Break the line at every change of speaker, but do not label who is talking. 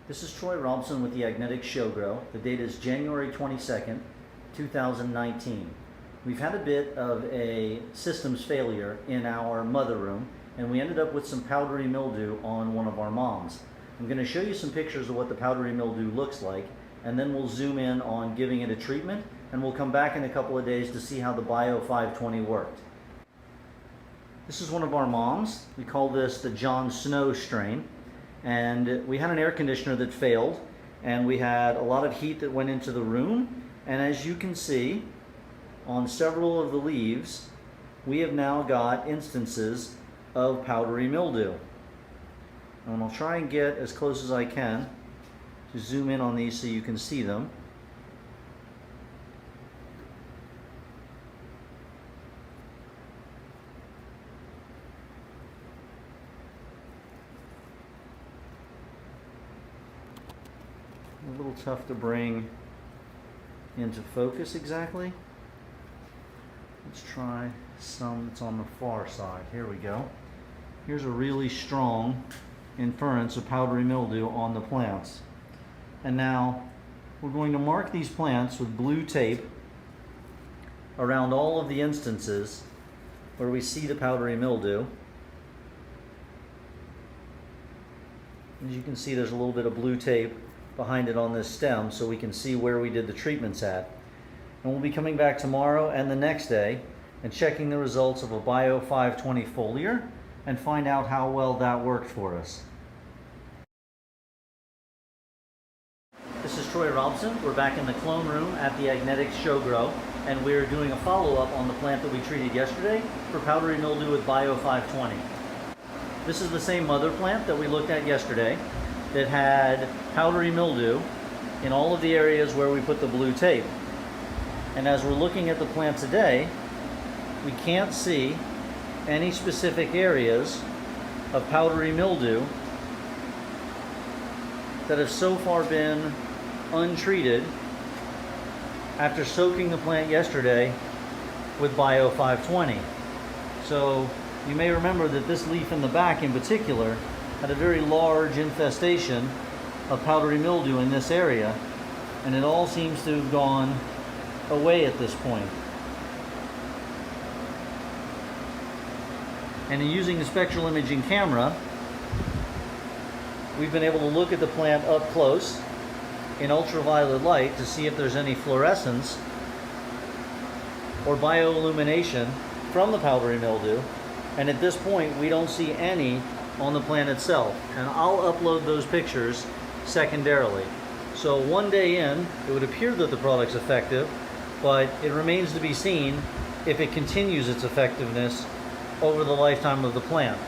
This is Troy Robson with the Agnetic Show Grow. The date is January 22nd, 2019. We've had a bit of a systems failure in our mother room, and we ended up with some powdery mildew on one of our moms. I'm going to show you some pictures of what the powdery mildew looks like, and then we'll zoom in on giving it a treatment, and we'll come back in a couple of days to see how the Bio 520 worked. This is one of our moms. We call this the Jon Snow strain. And we had an air conditioner that failed, and we had a lot of heat that went into the room. And as you can see, on several of the leaves, we have now got instances of powdery mildew. And I'll try and get as close as I can to zoom in on these so you can see them. A little tough to bring into focus exactly. Let's try some that's on the far side. Here we go. Here's a really strong inference of powdery mildew on the plants. And now we're going to mark these plants with blue tape around all of the instances where we see the powdery mildew. As you can see, there's a little bit of blue tape behind it on this stem so we can see where we did the treatments at. And we'll be coming back tomorrow and the next day and checking the results of a Bio 520 foliar and find out how well that worked for us. This is Troy Robson. We're back in the clone room at the Agnetic Show Grow, and we're doing a follow-up on the plant that we treated yesterday for powdery mildew with Bio 520. This is the same mother plant that we looked at yesterday that had powdery mildew in all of the areas where we put the blue tape. And as we're looking at the plant today, we can't see any specific areas of powdery mildew that have so far been untreated after soaking the plant yesterday with Bio 520. So you may remember that this leaf in the back in particular had a very large infestation of powdery mildew in this area, and it all seems to have gone away at this point. And in using the spectral imaging camera, we've been able to look at the plant up close in ultraviolet light to see if there's any fluorescence or bioillumination from the powdery mildew, and at this point we don't see any on the plant itself, and I'll upload those pictures secondarily. So one day in, it would appear that the product's effective, but it remains to be seen if it continues its effectiveness over the lifetime of the plant.